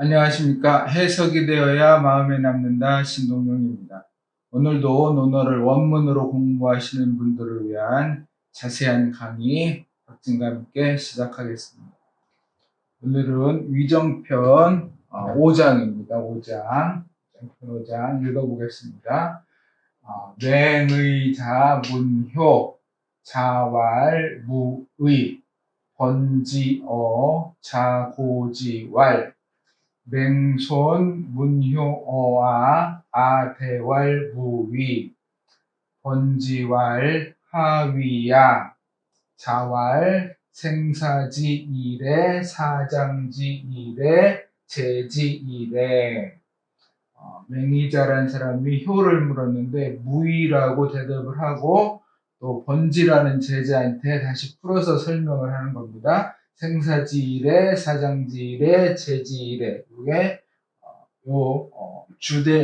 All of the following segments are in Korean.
안녕하십니까. 해석이 되어야 마음에 남는다. 신동영입니다. 오늘도 논어를 원문으로 공부하시는 분들을 위한 자세한 강의 박진과 함께 시작하겠습니다. 오늘은 위정편 5장입니다. 5장. 5장 읽어보겠습니다. 맹의자 문효 자왈 무의 번지어 자고지왈 맹손 문효어아 아대왈 무위 번지왈 하위야 자왈 생사지 이래 사장지 이래 제지 이래. 맹의자란 사람이 효를 물었는데 무위라고 대답을 하고 또 번지라는 제자한테 다시 풀어서 설명을 하는 겁니다. 생사지일에 사장지일에 제지일에 이게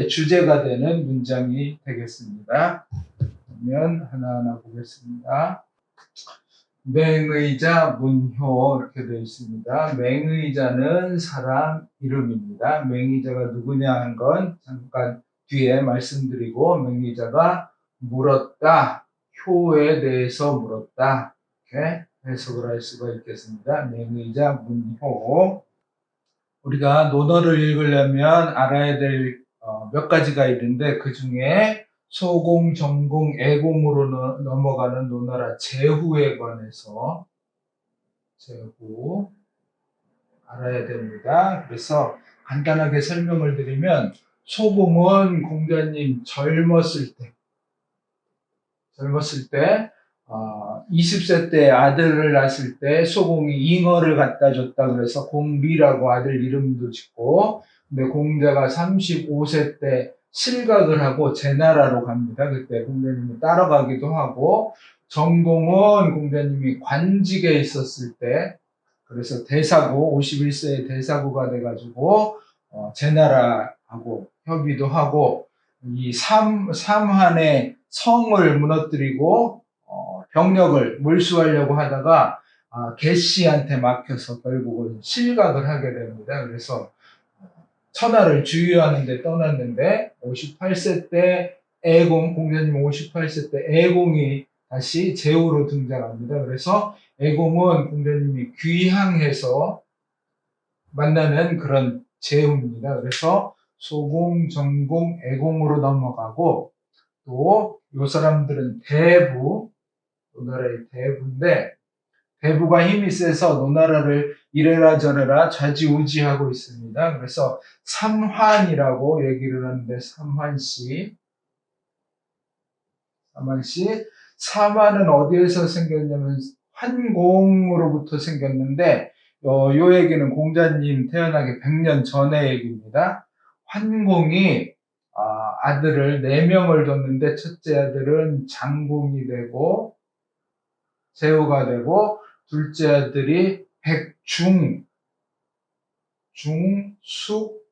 주제가 되는 문장이 되겠습니다. 그러면 하나하나 보겠습니다. 맹의자 문효 이렇게 되어 있습니다. 맹의자는 사람 이름입니다. 맹의자가 누구냐 하는 건 잠깐 뒤에 말씀드리고, 맹의자가 물었다, 효에 대해서 물었다, 이렇게 해석을 할 수가 있겠습니다. 맹의자 문효. 우리가 논어를 읽으려면 알아야 될 몇 가지가 있는데, 그 중에 소공, 정공, 애공으로 넘어가는 논어라 제후에 관해서 제후 알아야 됩니다. 그래서 간단하게 설명을 드리면, 소공은 공자님 젊었을 때 20세 때 아들을 낳았을 때 소공이 잉어를 갖다 줬다 그래서 공비라고 아들 이름도 짓고, 근데 공자가 35세 때 실각을 하고 제나라로 갑니다. 그때 공자님이 따라가기도 하고, 정공은 공자님이 관직에 있었을 때, 그래서 대사구 51세에 대사구가 돼가지고 제나라하고 협의도 하고, 이 삼한의 성을 무너뜨리고 병력을 몰수하려고 하다가 개씨한테 막혀서 결국은 실각을 하게 됩니다. 그래서 천하를 주유하는 데 떠났는데 58세 때 공자님 58세 때 애공이 다시 제후로 등장합니다. 그래서 애공은 공자님이 귀향해서 만나는 그런 제후입니다. 그래서 소공, 정공, 애공으로 넘어가고, 또 이 사람들은 대부, 노나라의 대부인데, 대부가 힘이 세서 노나라를 이래라 저래라 좌지우지하고 있습니다. 그래서 삼환이라고 얘기를 하는데, 삼환은 어디에서 생겼냐면 환공으로부터 생겼는데, 요 얘기는 공자님 태어나기 100년 전의 얘기입니다. 환공이 아들을 4명을 뒀는데, 첫째 아들은 장공이 되고 제후가 되고, 둘째 아들이 백중, 숙,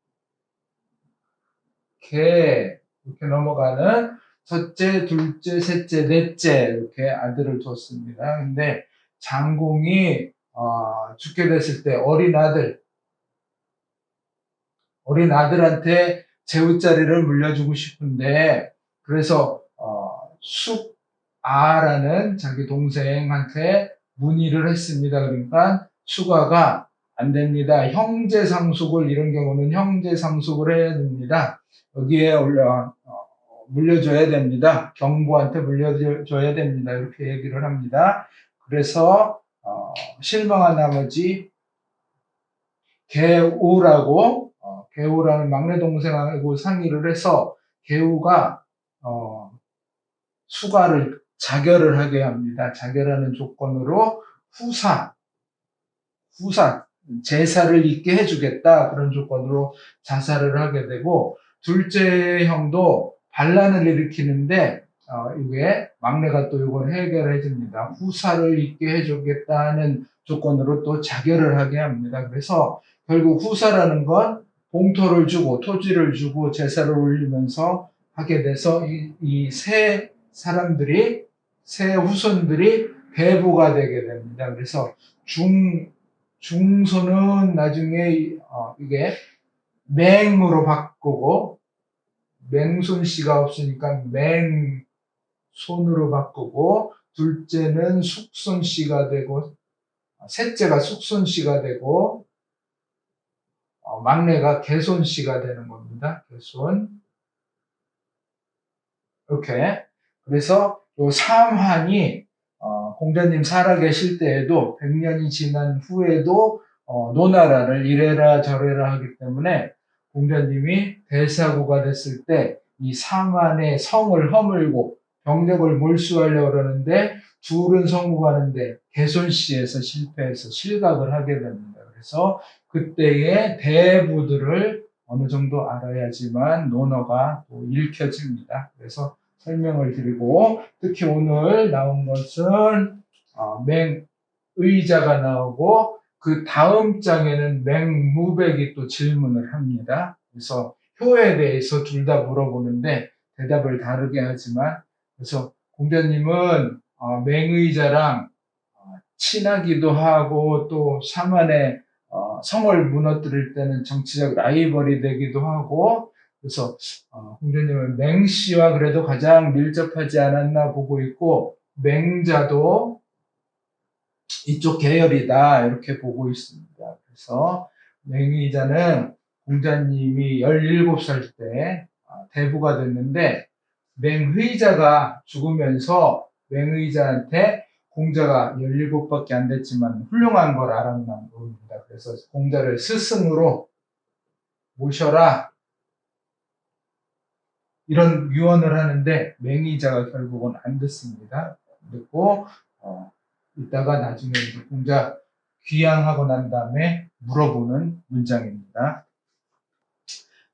개 이렇게 넘어가는 첫째, 둘째, 셋째, 넷째 이렇게 아들을 뒀습니다. 근데 장공이 죽게 됐을 때 어린 아들한테 제후자리를 물려주고 싶은데, 그래서 숙아라는 자기 동생한테 문의를 했습니다. 그러니까 수가가 안 됩니다. 형제상속을, 이런 경우는 형제상속을 해야 됩니다. 여기에 물려줘야 됩니다. 경부한테 물려줘야 됩니다. 이렇게 얘기를 합니다. 그래서 실망한 나머지 개우라는 막내 동생하고 상의를 해서 개우가 수가를 자결을 하게 합니다. 자결하는 조건으로 제사를 있게 해주겠다, 그런 조건으로 자살을 하게 되고, 둘째 형도 반란을 일으키는데 이게 막내가 또 이걸 해결해 줍니다. 후사를 있게 해주겠다는 조건으로 또 자결을 하게 합니다. 그래서 결국 후사라는 건 봉토를 주고 토지를 주고 제사를 올리면서 하게 돼서 이 세 후손들이 대부가 되게 됩니다. 그래서 중손은 나중에 이게 맹으로 바꾸고, 맹손씨가 없으니까 맹손으로 바꾸고, 둘째는 숙손씨가 되고, 셋째가 숙손씨가 되고, 막내가 개손씨가 되는 겁니다. 개손. 이렇게. 그래서 요 삼한이 공자님 살아계실 때에도 100년이 지난 후에도 노나라를 이래라 저래라 하기 때문에 공자님이 대사구가 됐을 때 이 삼한의 성을 허물고 병력을 몰수하려고 그러는데 둘은 성공하는데 개손씨에서 실패해서 실각을 하게 됩니다. 그래서 그때의 대부들을 어느 정도 알아야지만 논어가 또 읽혀집니다. 그래서 설명을 드리고, 특히 오늘 나온 것은 맹의자가 나오고 그 다음 장에는 맹무백이 또 질문을 합니다. 그래서 효에 대해서 둘 다 물어보는데 대답을 다르게 하지만, 그래서 공자님은 맹의자랑 친하기도 하고 또 삼한의 성을 무너뜨릴 때는 정치적 라이벌이 되기도 하고, 그래서 공자님은 맹씨와 그래도 가장 밀접하지 않았나 보고 있고, 맹자도 이쪽 계열이다 이렇게 보고 있습니다. 그래서 맹의자는 공자님이 17살 때 대부가 됐는데, 맹의자가 죽으면서 맹의자한테 공자가 17밖에 안 됐지만 훌륭한 걸 알았나 모릅니다. 그래서 공자를 스승으로 모셔라 이런 유언을 하는데 맹의자가 결국은 안 듣습니다. 듣고 이따가 나중에 공자 귀향하고 난 다음에 물어보는 문장입니다.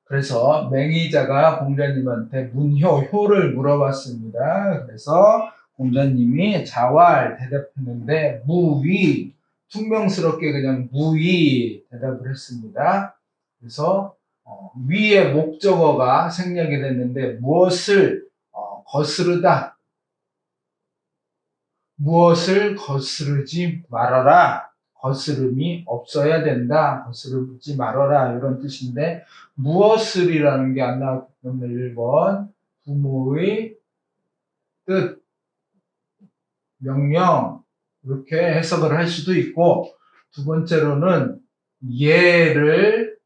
그래서 맹의자가 공자님한테 효를 물어봤습니다. 그래서 공자님이 자왈 대답했는데 무위, 퉁명스럽게 그냥 무위 대답을 했습니다. 그래서 위의 목적어가 생략이 됐는데 무엇을 거스르다, 무엇을 거스르지 말아라, 거스름이 없어야 된다, 거스르지 말아라 이런 뜻인데, 무엇을이라는 게 안 나왔기 때문에 1번 부모의 뜻, 명령 이렇게 해석을 할 수도 있고, 두 번째로는 예를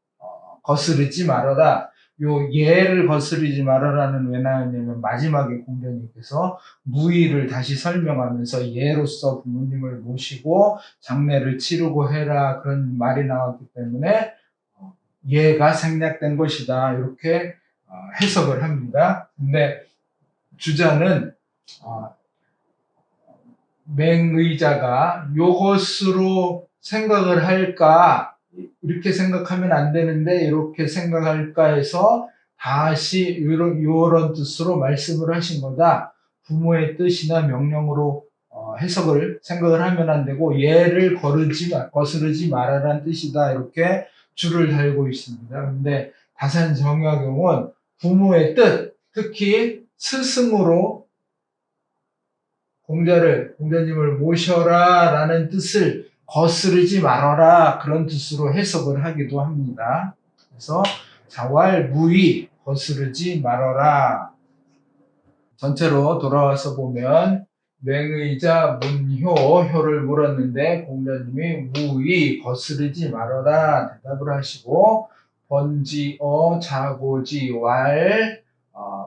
거스르지 말아라. 요 예를 거스르지 말아라는 왜 나왔냐면 마지막에 공자님께서 무의를 다시 설명하면서 예로서 부모님을 모시고 장례를 치르고 해라 그런 말이 나왔기 때문에 예가 생략된 것이다 이렇게 해석을 합니다. 근데 주자는 맹의자가 요것으로 생각을 할까, 이렇게 생각하면 안 되는데 이렇게 생각할까 해서 다시 요런 뜻으로 말씀을 하신 거다. 부모의 뜻이나 명령으로 생각을 하면 안 되고 예를 거스르지 말아라는 뜻이다 이렇게 줄을 달고 있습니다. 근데 다산정약용은 부모의 뜻, 특히 스승으로 공자님을 모셔라 라는 뜻을 거스르지 말아라 그런 뜻으로 해석을 하기도 합니다. 그래서 자왈무의, 거스르지 말아라. 전체로 돌아와서 보면 맹의자 효를 물었는데 공자님이 무의, 거스르지 말아라 대답을 하시고, 번지어, 자고지, 왈,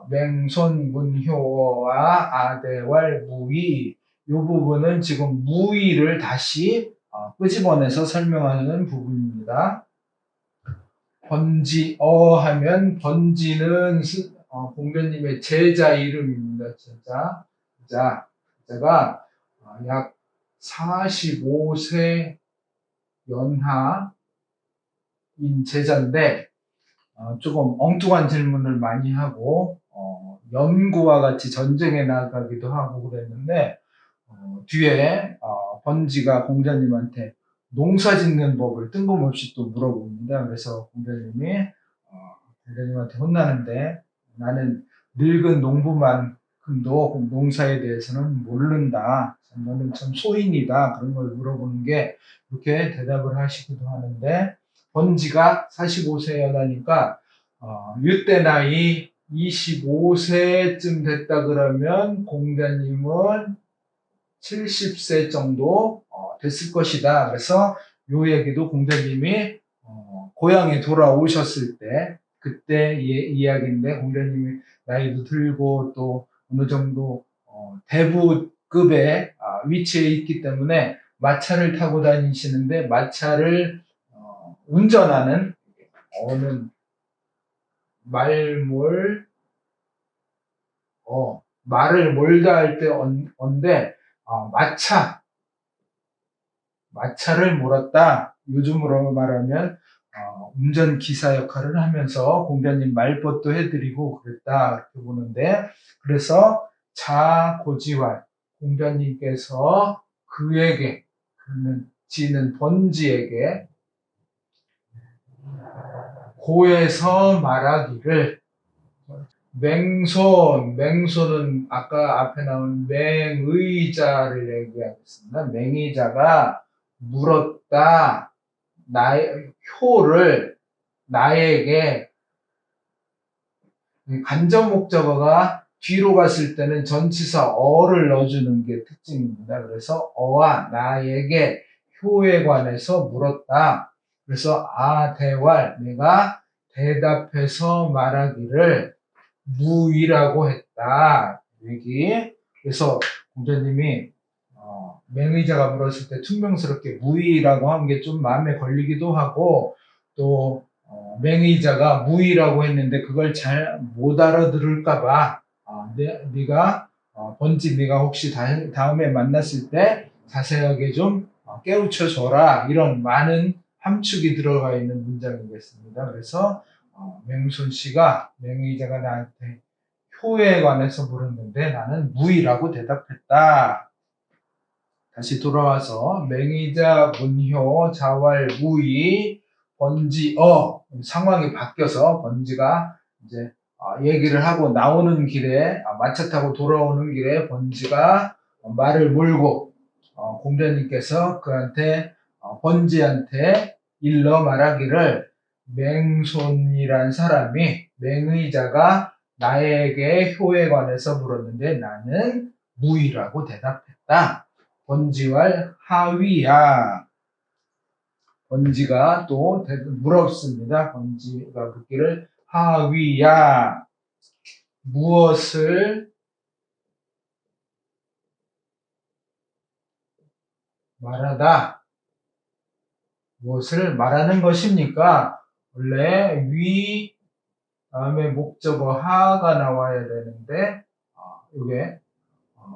맹손, 문효와 아대왈, 무의, 이 부분은 지금 무의를 다시 끄집어내서 설명하는 부분입니다. 번지어 하면 번지는 공자님의 제자 이름입니다. 제자가 약 45세 연하인 제자인데 조금 엉뚱한 질문을 많이 하고 연구와 같이 전쟁에 나가기도 하고 그랬는데 뒤에 번지가 공자님한테 농사 짓는 법을 뜬금없이 또 물어봅니다. 그래서 공자님한테 혼나는데 나는 늙은 농부만큼도 농사에 대해서는 모른다. 너는 참 소인이다. 그런 걸 물어보는 게 이렇게 대답을 하시기도 하는데, 번지가 45세 연하니까 이때 나이 25세쯤 됐다 그러면 공자님은 70세 정도 됐을 것이다. 그래서 요 얘기도 공자님이 고향에 돌아오셨을 때 그때 이야기인데, 공자님이 나이도 들고 또 어느 정도 대부급의 위치에 있기 때문에 마차를 타고 다니시는데, 마차를 운전하는 어는 말몰 말을 몰다 할 때 언데 마차를 몰았다. 요즘으로 말하면 운전기사 역할을 하면서 공자님 말벗도 해드리고 그랬다, 이렇게 보는데, 그래서 자고지왈, 공자님께서 그에게, 그는 지는 번지에게 고에서 말하기를, 맹손은 아까 앞에 나온 맹의자를 얘기하겠습니다. 맹의자가 물었다. 나의 효를 나에게, 간접 목적어가 뒤로 갔을 때는 전치사 어를 넣어주는 게 특징입니다. 그래서 어와 나에게 효에 관해서 물었다. 그래서 대왈, 내가 대답해서 말하기를 무의라고 했다. 얘기. 그래서 공자님이 맹의자가 물었을 때 퉁명스럽게 무의라고 한 게 좀 마음에 걸리기도 하고, 또 맹의자가 무의라고 했는데 그걸 잘 못 알아들을까봐 네가 번지, 네가 혹시 다음에 만났을 때 자세하게 좀 깨우쳐 줘라, 이런 많은 함축이 들어가 있는 문장이겠습니다. 그래서 맹손 씨가, 맹의자가 나한테 효에 관해서 물었는데 나는 무의라고 대답했다. 다시 돌아와서 맹의자, 문효, 자왈, 무의, 번지, 상황이 바뀌어서 번지가 이제 얘기를 하고 나오는 길에, 마차 타고 돌아오는 길에 번지가 말을 몰고 공자님께서 그한테 번지한테 일러 말하기를, 맹손이란 사람이, 맹의자가 나에게 효에 관해서 물었는데 나는 무의라고 대답했다. 번지왈 하위야. 번지가 또 물었습니다. 번지가 묻기를 하위야, 무엇을 말하다. 무엇을 말하는 것입니까? 원래 위 다음에 목적어 하가 나와야 되는데 이게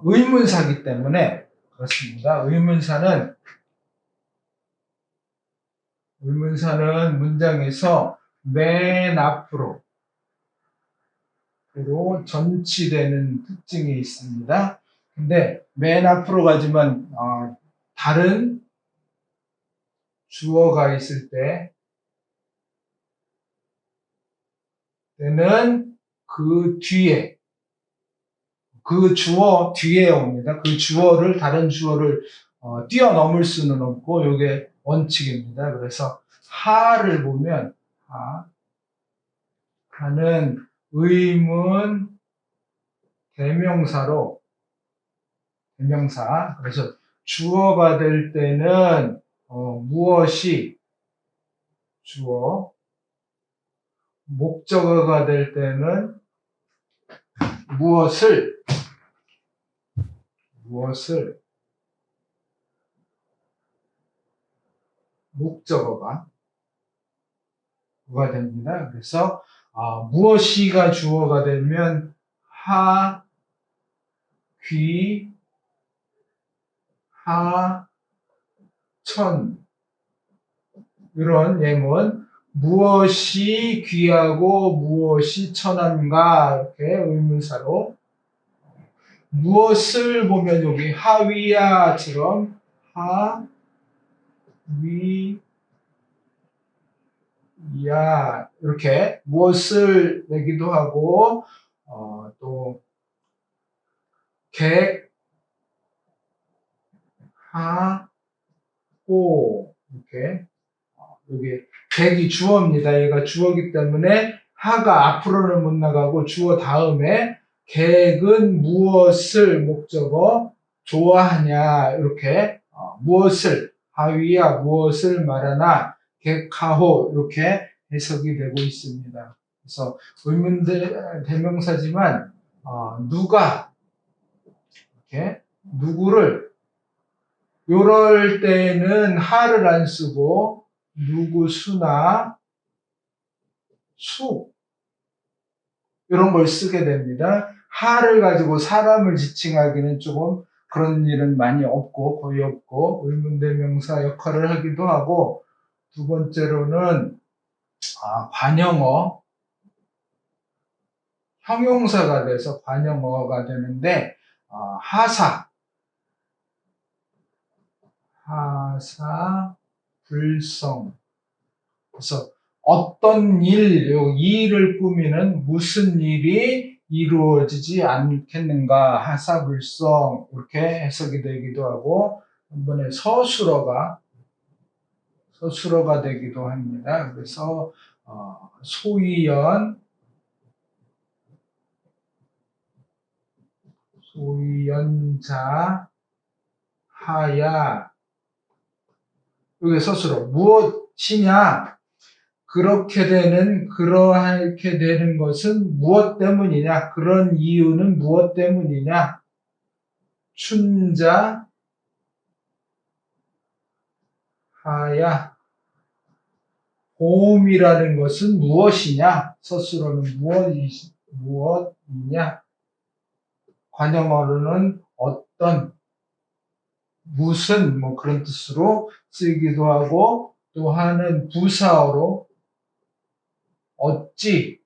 의문사기 때문에 그렇습니다. 의문사는 문장에서 맨 앞으로 전치되는 특징이 있습니다. 근데 맨 앞으로 가지만 다른 주어가 있을 때는 그 주어 뒤에 옵니다. 그 주어를, 다른 주어를 뛰어넘을 수는 없고, 이게 원칙입니다. 그래서 하를 보면 하는 의문 대명사. 그래서 주어가 될 때는 무엇이 주어, 목적어가 될 때는 무엇을 목적어가 됩니다. 그래서 무엇이가 주어가 되면 하, 귀, 하, 천, 이런 예문, 무엇이 귀하고 무엇이 천한가, 이렇게 의문사로. 무엇을 보면 여기 하위야처럼 하, 위, 야, 이렇게 무엇을 내기도 하고, 또 객, 하, 고, 이렇게 여기 객이 주어입니다. 얘가 주어기 때문에 하가 앞으로는 못 나가고 주어 다음에 객은 무엇을 목적어 좋아하냐 이렇게 무엇을 하위야 무엇을 말하나 객하호 이렇게 해석이 되고 있습니다. 그래서 의문 대명사지만 누가 이렇게 누구를 요럴 때는 하를 안 쓰고 누구 수나 수 이런 걸 쓰게 됩니다. 하를 가지고 사람을 지칭하기는 조금 그런 일은 많이 없고 거의 없고 의문대명사 역할을 하기도 하고 두 번째로는 관형어 형용사가 돼서 관형어가 되는데 하사 불성 그래서 어떤 일, 이 일을 꾸미는 무슨 일이 이루어지지 않겠는가 하사불성 이렇게 해석이 되기도 하고 한 번에 서술어가 되기도 합니다. 그래서 소위연자 하야 여기 서술어 무엇이냐 그렇게 되는 것은 무엇 때문이냐? 그런 이유는 무엇 때문이냐? 춘자 하야 보험이라는 것은 무엇이냐? 서술어는 무엇이냐? 관형어로는 어떤, 무슨 뭐 그런 뜻으로 쓰이기도 하고 또 하나는 부사어로 어찌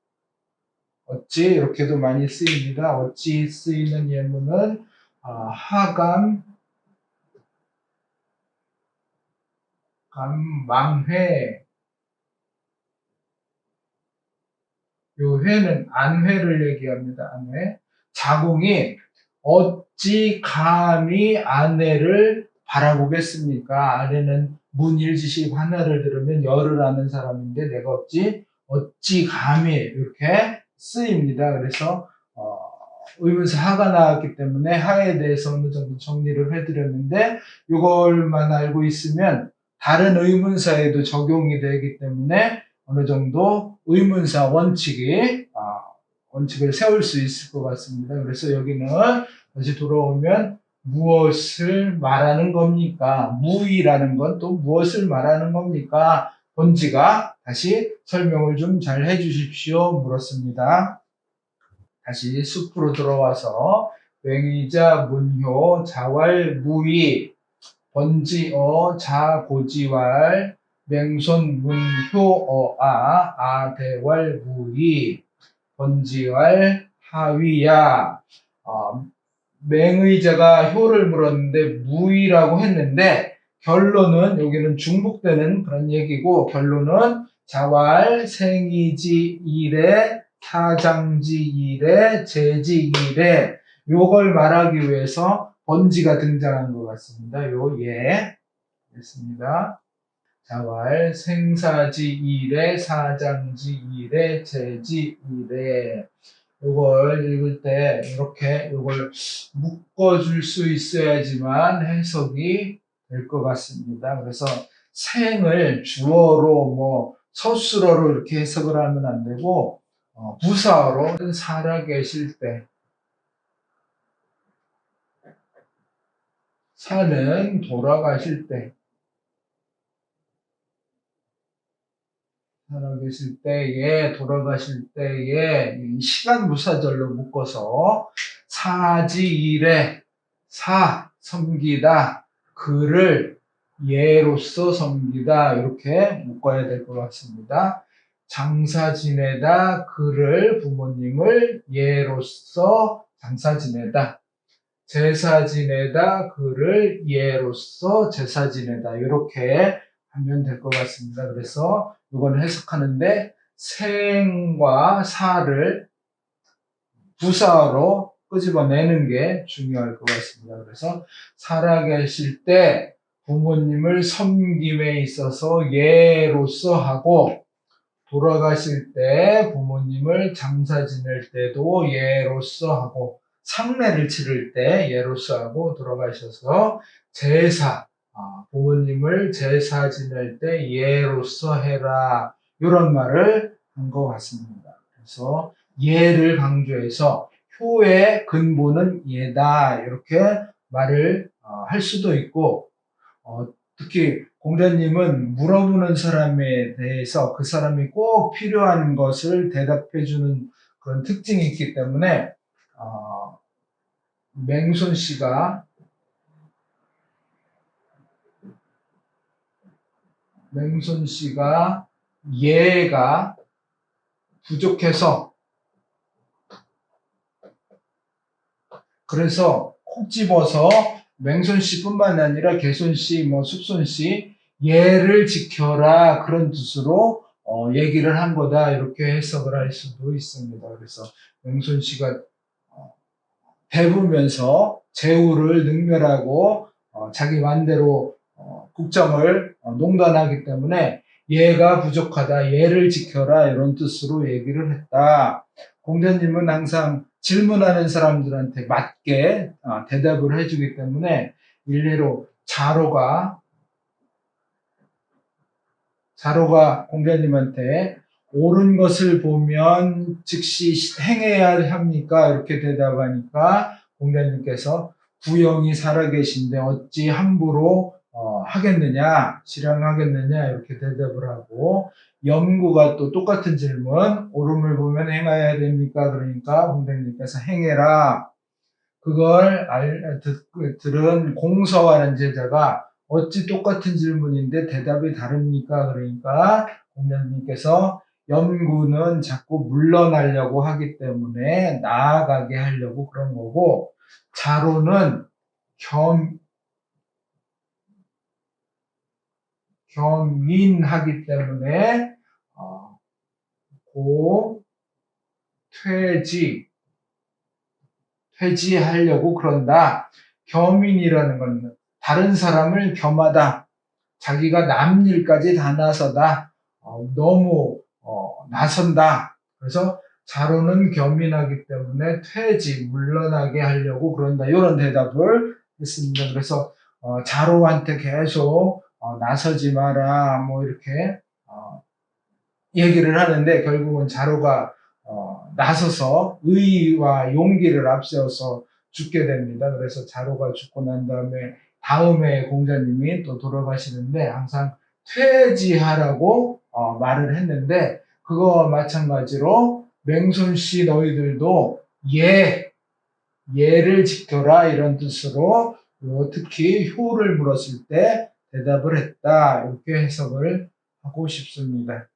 이렇게도 많이 쓰입니다. 어찌 쓰이는 예문은 하감, 망회 요 회는 안회를 얘기합니다. 안회 자궁이 어찌 감히 아내를 바라보겠습니까? 아내는 문일지식 하나를 들으면 열을 아는 사람인데 내가 어찌 감히 이렇게 쓰입니다. 그래서 의문사 하가 나왔기 때문에 하에 대해서 어느 정도 정리를 해드렸는데 이걸만 알고 있으면 다른 의문사에도 적용이 되기 때문에 어느 정도 의문사 원칙을 세울 수 있을 것 같습니다. 그래서 여기는 다시 돌아오면 무엇을 말하는 겁니까? 무의라는 건 또 무엇을 말하는 겁니까? 본지가 다시 설명을 좀 잘 해주십시오. 물었습니다. 다시 숲으로 들어와서 맹의자 문효 자왈 무의 번지어 자고지왈 맹손 문효어아 아대왈 무의 번지왈 하위야 맹의자가 효를 물었는데 무의라고 했는데 결론은 여기는 중복되는 그런 얘기고 결론은 자왈 생이지 일에 타장지 일에 제지 일에 요걸 말하기 위해서 번지가 등장한 것 같습니다. 됐습니다. 자왈 생사지 일에 사장지 일에 제지 일에 요걸 읽을 때 이렇게 요걸 묶어줄 수 있어야지만 해석이 될 것 같습니다. 그래서 생을 주어로 서술어로 이렇게 해석을 하면 안 되고 부사어로 살아계실 때 사는 돌아가실 때 살아계실 때에 돌아가실 때에 시간 무사절로 묶어서 사지일에 섬기다 그를 예로서 섬기다 이렇게 묶어야 될 것 같습니다. 장사 지내다 그를 부모님을 예로서 장사 지내다 제사 지내다 그를 예로서 제사 지내다 이렇게 하면 될 것 같습니다. 그래서 이거는 해석하는데 생과 사를 부사로 끄집어내는 게 중요할 것 같습니다. 그래서 살아계실 때 부모님을 섬김에 있어서 예로서 하고, 돌아가실 때 부모님을 장사 지낼 때도 예로서 하고, 상례를 치를 때 예로서 하고, 돌아가셔서 제사, 부모님을 제사 지낼 때 예로서 해라, 이런 말을 한 것 같습니다. 그래서 예를 강조해서 효의 근본은 예다, 이렇게 말을 할 수도 있고, 특히 공자님은 물어보는 사람에 대해서 그 사람이 꼭 필요한 것을 대답해주는 그런 특징이 있기 때문에, 맹손 씨가 예가 부족해서, 그래서 콕 집어서 맹손 씨뿐만 아니라 개손 씨, 숙손 씨 예를 지켜라, 그런 뜻으로 얘기를 한 거다, 이렇게 해석을 할 수도 있습니다. 그래서 맹손 씨가 배부면서 제후를 능멸하고 자기 맘대로 국정을 농단하기 때문에 예가 부족하다, 예를 지켜라, 이런 뜻으로 얘기를 했다. 공자님은 항상 질문하는 사람들한테 맞게 대답을 해주기 때문에 일례로 자로가 공자님한테 옳은 것을 보면 즉시 행해야 합니까? 이렇게 대답하니까 공자님께서 부영이 살아계신데 어찌 함부로 하겠느냐, 실행하겠느냐, 이렇게 대답을 하고, 염구가 또 똑같은 질문, 옳음을 보면 행해야 됩니까? 그러니까 공자님께서 행해라. 그걸 들은 공서하는 제자가 어찌 똑같은 질문인데 대답이 다릅니까? 그러니까 공자님께서 염구는 자꾸 물러나려고 하기 때문에 나아가게 하려고 그런 거고, 자로는 겸인하기 때문에 퇴지하려고 그런다. 겸인이라는 건 다른 사람을 겸하다, 자기가 남 일까지 다 나서다, 너무 나선다. 그래서 자로는 겸인하기 때문에 물러나게 하려고 그런다, 이런 대답을 했습니다. 그래서 자로한테 계속 나서지 마라, 이렇게 얘기를 하는데, 결국은 자로가 나서서 의와 용기를 앞세워서 죽게 됩니다. 그래서 자로가 죽고 난 다음에 공자님이 또 돌아가시는데 항상 퇴지하라고 말을 했는데, 그거와 마찬가지로 맹손 씨 너희들도 예를 지켜라, 이런 뜻으로 특히 효를 물었을 때 대답을 했다, 이렇게 해석을 하고 싶습니다.